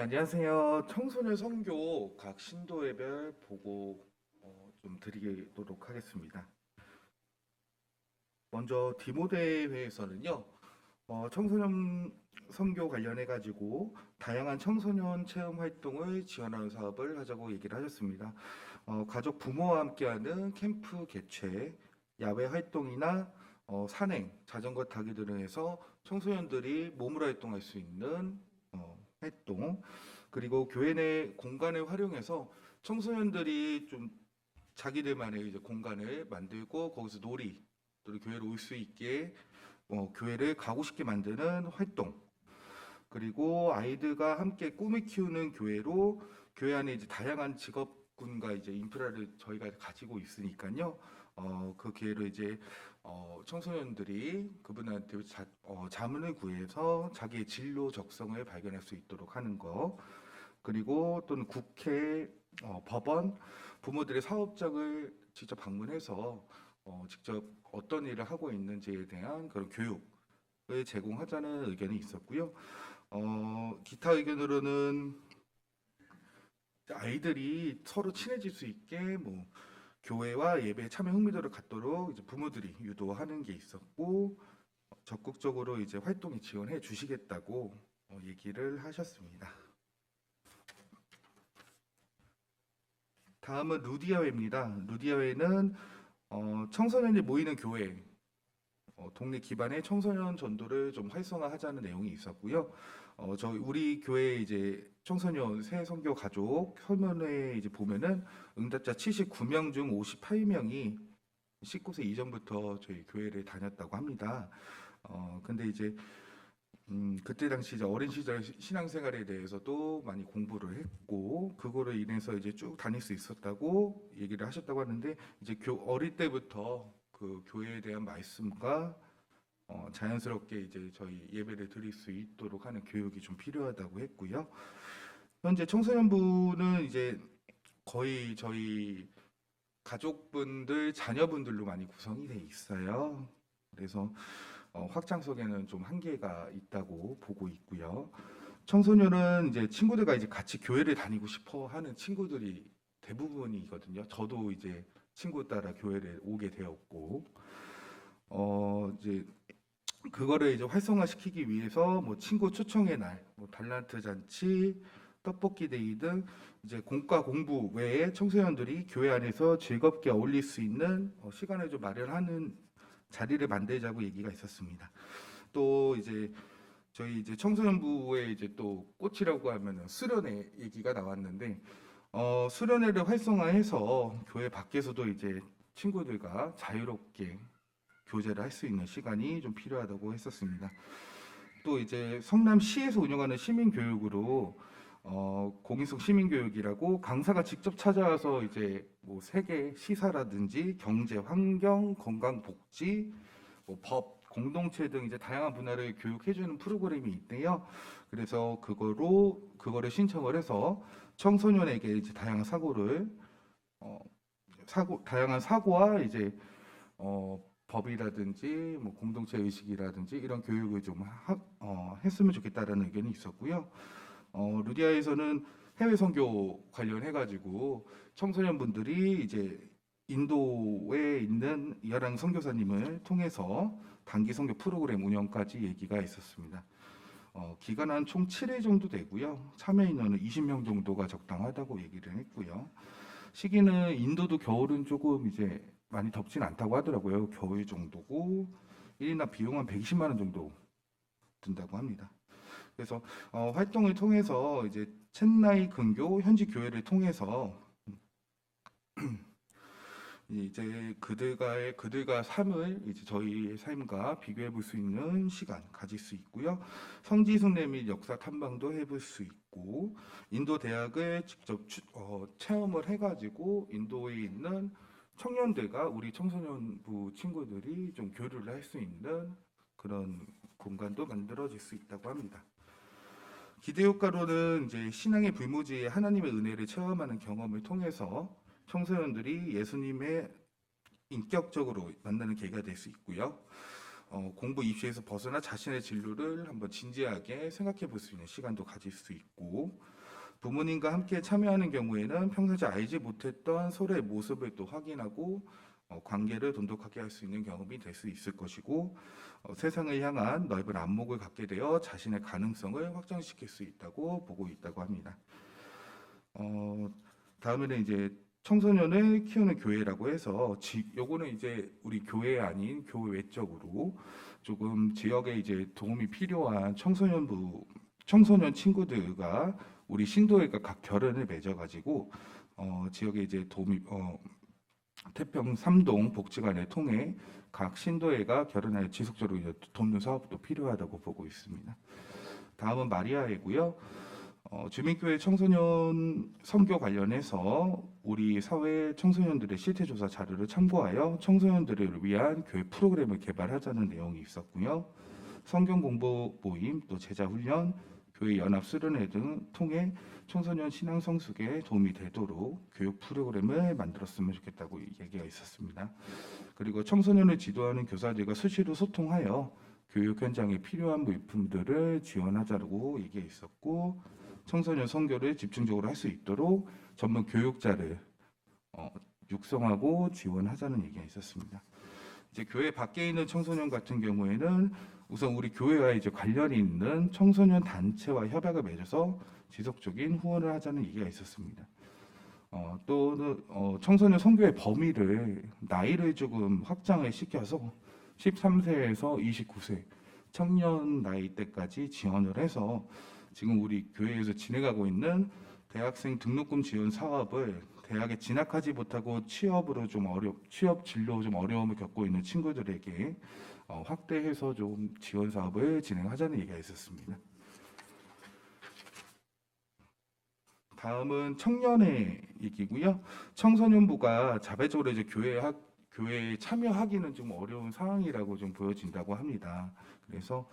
안녕하세요. 청소년 선교 각 신도회별 보고 좀 드리도록 하겠습니다. 먼저 디모데회에서는요, 청소년 선교 관련해 가지고 다양한 청소년 체험 활동을 지원하는 사업을 하자고 얘기를 하셨습니다. 가족 부모와 함께하는 캠프 개최, 야외 활동이나 산행, 자전거 타기 등을 해서 청소년들이 몸으로 활동할 수 있는 활동, 그리고 교회 내 공간을 활용해서 청소년들이 좀 자기들만의 이제 공간을 만들고 거기서 놀이, 또 교회로 올 수 있게 교회를 가고 싶게 만드는 활동, 그리고 아이들과 함께 꿈을 키우는 교회로 교회 안에 이제 다양한 직업군과 이제 인프라를 저희가 가지고 있으니까요. 그 기회로 이제 청소년들이 그분한테 자문을 구해서 자기의 진로 적성을 발견할 수 있도록 하는 거, 그리고 또는 국회, 법원, 부모들의 사업장을 직접 방문해서 직접 어떤 일을 하고 있는지에 대한 그런 교육을 제공하자는 의견이 있었고요. 기타 의견으로는 아이들이 서로 친해질 수 있게 뭐 교회와 예배에 참여 흥미도를 갖도록 이제 부모들이 유도하는 게 있었고, 적극적으로 이제 활동에 지원해 주시겠다고 얘기를 하셨습니다. 다음은 루디아회입니다. 루디아회는 청소년이 모이는 교회, 동네 기반의 청소년 전도를 좀 활성화하자는 내용이 있었고요. 우리 교회 이제 청소년 새 선교 가족 설문회에 이제 보면은 응답자 79명 중 58명이 19세 이전부터 저희 교회를 다녔다고 합니다. 근데 이제 그때 당시 이제 어린 시절 신앙생활에 대해서도 많이 공부를 했고 그거로 인해서 이제 쭉 다닐 수 있었다고 얘기를 하셨다고 하는데, 이제 어릴 때부터 그 교회에 대한 말씀과 자연스럽게 이제 저희 예배를 드릴 수 있도록 하는 교육이 좀 필요하다고 했고요. 현재 청소년부는 이제 거의 저희 가족분들, 자녀분들로 많이 구성이 돼 있어요. 그래서 확장성에는 좀 한계가 있다고 보고 있고요. 청소년은 이제 친구들과 이제 같이 교회를 다니고 싶어 하는 친구들이 대부분이거든요. 저도 이제 친구 따라 교회를 오게 되었고, 이제 그거를 이제 활성화시키기 위해서 뭐 친구 초청의 날, 뭐 달란트 잔치, 떡볶이 데이 등 이제 공과 공부 외에 청소년들이 교회 안에서 즐겁게 어울릴 수 있는 시간을 좀 마련하는 자리를 만들자고 얘기가 있었습니다. 또 이제 저희 이제 청소년부의 이제 또 꽃이라고 하면은 수련회 얘기가 나왔는데, 수련회를 활성화해서 교회 밖에서도 이제 친구들과 자유롭게 교제를 할 수 있는 시간이 좀 필요하다고 했었습니다. 또 이제 성남시에서 운영하는 시민교육으로 공인성 시민교육이라고 강사가 직접 찾아와서 이제 뭐 세계 시사라든지 경제, 환경, 건강, 복지, 뭐 법, 공동체 등 이제 다양한 분야를 교육해주는 프로그램이 있대요. 그래서 그거를 신청을 해서 청소년에게 이제 다양한 사고와 이제 법이라든지 뭐 공동체 의식이라든지 이런 교육을 좀 했으면 좋겠다라는 의견이 있었고요. 루디아에서는 해외 선교 관련해 가지고 청소년분들이 이제 인도에 있는 이하랑 선교사님을 통해서 단기 선교 프로그램 운영까지 얘기가 있었습니다. 기간은 총 7일 정도 되고요. 참여 인원은 20명 정도가 적당하다고 얘기를 했고요. 시기는 인도도 겨울은 조금 이제 많이 덥진 않다고 하더라고요. 겨울 정도고 1인당 비용 한 120만 원 정도 든다고 합니다. 그래서 활동을 통해서 이제 첸나이 근교 현지 교회를 통해서 이제 그들과 삶을 이제 저희의 삶과 비교해 볼 수 있는 시간 가질 수 있고요. 성지 순례 및 역사 탐방도 해볼 수 있고, 인도 대학을 직접 체험을 해가지고 인도에 있는 청년들과 우리 청소년부 친구들이 좀 교류를 할 수 있는 그런 공간도 만들어질 수 있다고 합니다. 기대 효과로는 이제 신앙의 불모지에 하나님의 은혜를 체험하는 경험을 통해서 청소년들이 예수님의 인격적으로 만나는 계기가 될 수 있고요. 공부 입시에서 벗어나 자신의 진로를 한번 진지하게 생각해 볼 수 있는 시간도 가질 수 있고, 부모님과 함께 참여하는 경우에는 평상시 알지 못했던 서로의 모습을 또 확인하고 관계를 돈독하게 할 수 있는 경험이 될 수 있을 것이고 세상을 향한 넓은 안목을 갖게 되어 자신의 가능성을 확장시킬 수 있다고 보고 있다고 합니다. 다음에는 이제 청소년을 키우는 교회라고 해서 요거는 이제 우리 교회 아닌 교회 외적으로 조금 지역에 이제 도움이 필요한 청소년 친구들과 우리 신도회가 각 결연을 맺어가지고 지역에 이제 도움이 태평 3동 복지관을 통해 각 신도회가 결연하여 지속적으로 이제 돕는 사업도 필요하다고 보고 있습니다. 다음은 마리아이고요. 주민교회 청소년 선교 관련해서 우리 사회 청소년들의 실태조사 자료를 참고하여 청소년들을 위한 교회 프로그램을 개발하자는 내용이 있었고요. 성경 공부 모임, 또 제자 훈련, 교회 연합 수련회 등 통해 청소년 신앙 성숙에 도움이 되도록 교육 프로그램을 만들었으면 좋겠다고 얘기가 있었습니다. 그리고 청소년을 지도하는 교사들과 수시로 소통하여 교육 현장에 필요한 물품들을 지원하자고 얘기가 있었고, 청소년 선교를 집중적으로 할 수 있도록 전문 교육자를 육성하고 지원하자는 얘기가 있었습니다. 이제 교회 밖에 있는 청소년 같은 경우에는 우선 우리 교회와 이제 관련이 있는 청소년 단체와 협약을 맺어서 지속적인 후원을 하자는 얘기가 있었습니다. 또는 청소년 선교의 범위를 나이를 조금 확장을 시켜서 13세에서 29세 청년 나이대까지 지원을 해서 지금 우리 교회에서 진행하고 있는 대학생 등록금 지원 사업을 대학에 진학하지 못하고 취업 진로 좀 어려움을 겪고 있는 친구들에게 확대해서 좀 지원 사업을 진행하자는 얘기가 있었습니다. 다음은 청년의 얘기고요. 청소년부가 자발적으로 이제 교회에 참여하기는 좀 어려운 상황이라고 좀 보여진다고 합니다. 그래서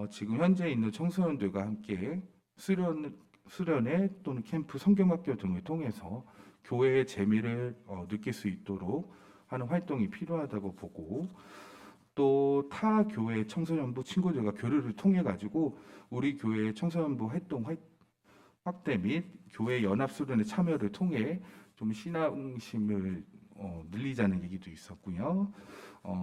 지금 현재 있는 청소년들과 함께 수련회 또는 캠프, 성경학교 등을 통해서 교회의 재미를 느낄 수 있도록 하는 활동이 필요하다고 보고, 또 타 교회 청소년부 친구들과 교류를 통해 가지고 우리 교회 청소년부 활동 확대 및 교회 연합 수련회 참여를 통해 좀 신앙심을 늘리자는 얘기도 있었고요.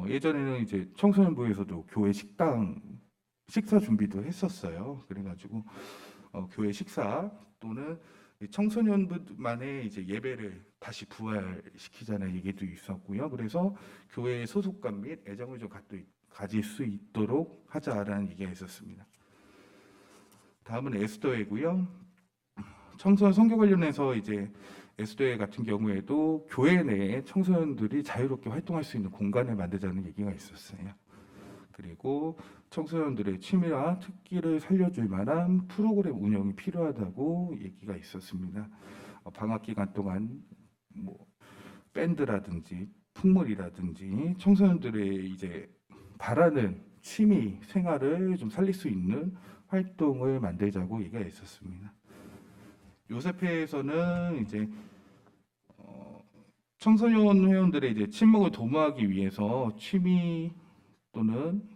예전에는 이제 청소년부에서도 교회 식사 준비도 했었어요. 그래가지고 교회 식사 또는 청소년부만의 이제 예배를 다시 부활시키자는 얘기도 있었고요. 그래서 교회의 소속감 및 애정을 좀 가질 수 있도록 하자라는 얘기가 있었습니다. 다음은 에스더회고요. 청소년 선교 관련해서 이제 에스더회 같은 경우에도 교회 내에 청소년들이 자유롭게 활동할 수 있는 공간을 만들자는 얘기가 있었어요. 그리고 청소년들의 취미와 특기를 살려줄 만한 프로그램 운영이 필요하다고 얘기가 있었습니다. 방학 기간 동안 뭐 밴드라든지 풍물이라든지 청소년들의 이제 바라는 취미 생활을 좀 살릴 수 있는 활동을 만들자고 얘기가 있었습니다. 요셉회에서는 이제 청소년 회원들의 이제 친목을 도모하기 위해서 취미 또는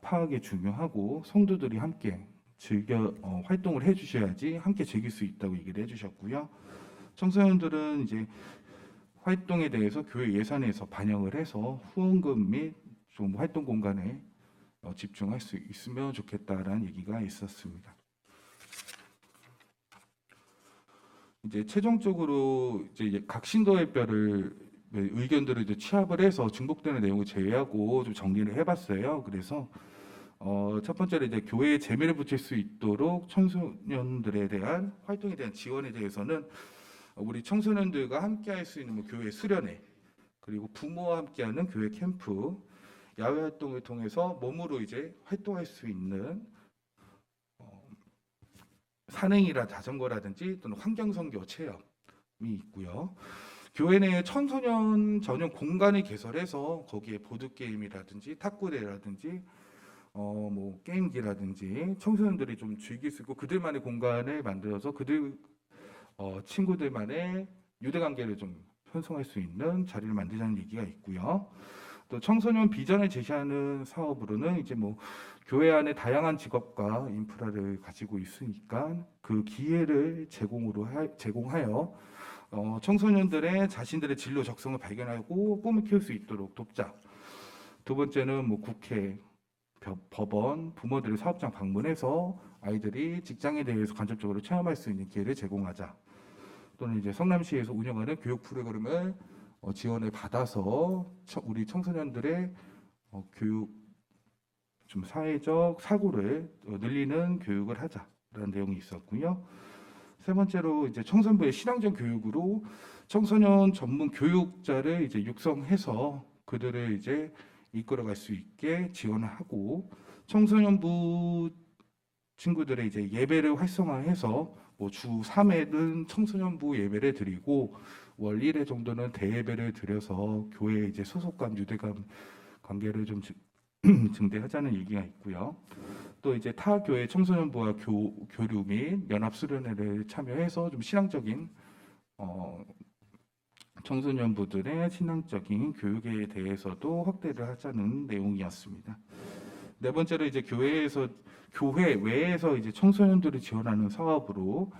파악이 중요하고 성도들이 함께 즐겨 활동을 해주셔야지 함께 즐길 수 있다고 얘기를 해주셨고요. 청소년들은 이제 활동에 대해서 교회 예산에서 반영을 해서 후원금 및 좀 활동 공간에 집중할 수 있으면 좋겠다라는 얘기가 있었습니다. 이제 최종적으로 이제 각 신도회별을 의견들을 이제 취합을 해서 중복되는 내용을 제외하고 좀 정리를 해봤어요. 그래서 첫 번째로 이제 교회에 재미를 붙일 수 있도록 청소년들에 대한 활동에 대한 지원에 대해서는 우리 청소년들과 함께할 수 있는 뭐 교회 수련회, 그리고 부모와 함께하는 교회 캠프, 야외 활동을 통해서 몸으로 이제 활동할 수 있는 산행이라 자전거라든지 또는 환경선교 체험이 있고요. 교회 내에 청소년 전용 공간을 개설해서 거기에 보드게임이라든지 탁구대라든지 뭐 게임기라든지 청소년들이 좀 즐길 수 있고 그들만의 공간을 만들어서 그들 친구들만의 유대관계를 좀 형성할 수 있는 자리를 만들자는 얘기가 있고요. 또 청소년 비전을 제시하는 사업으로는 이제 뭐 교회 안에 다양한 직업과 인프라를 가지고 있으니까 그 기회를 제공하여 청소년들의 자신들의 진로 적성을 발견하고 꿈을 키울 수 있도록 돕자. 두 번째는 뭐 국회, 법원, 부모들의 사업장 방문해서 아이들이 직장에 대해서 간접적으로 체험할 수 있는 기회를 제공하자. 또는 이제 성남시에서 운영하는 교육 프로그램을 지원을 받아서 우리 청소년들의 교육 좀 사회적 사고를 늘리는 교육을 하자라는 내용이 있었고요. 세 번째로 이제 청소년부의 신앙적 교육으로 청소년 전문 교육자를 이제 육성해서 그들을 이제 이끌어갈 수 있게 지원을 하고 청소년부 친구들의 이제 예배를 활성화해서 뭐 주 3회는 청소년부 예배를 드리고 월 1회 정도는 대예배를 드려서 교회 이제 소속감, 유대감 관계를 좀 증대하자는 얘기가 있고요. 또 이제 타 교회 청소년부와 교류 및 연합 수련회를 참여해서 좀 신앙적인 청소년부들의 신앙적인 교육에 대해서도 확대를 하자는 내용이었습니다. 네 번째로 이제 교회 외에서 이제 청소년들을 지원하는 사업으로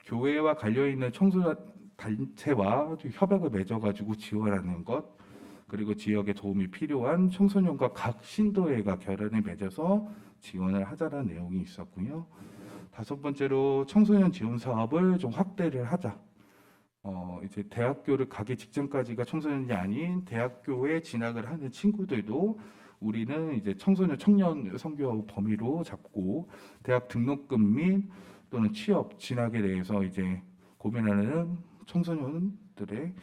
교회와 관련 있는 청소년 단체와 협약을 맺어가지고 지원하는 것, 그리고 지역에 도움이 필요한 청소년과 각 신도회가 결연을 맺어서 지원을 하자라는 내용이 있었고요. 다섯 번째로 청소년 지원 사업을 좀 확대를 하자. 이제 대학교를 가기 직전까지가 청소년이 아닌 대학교에 진학을 하는 친구들도 우리는 이제 청소년 청년 선교 범위로 잡고 대학 등록금 및 또는 취업 진학에 대해서 이제 고민하는 청소년들의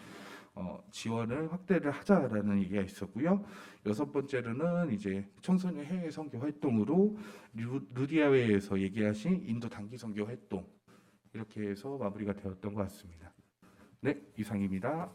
지원을 확대를 하자라는 얘기가 있었고요. 여섯 번째로는 이제 청소년 해외 선교 활동으로 루디아회에서 얘기하신 인도 단기 선교 활동 이렇게 해서 마무리가 되었던 것 같습니다. 네, 이상입니다.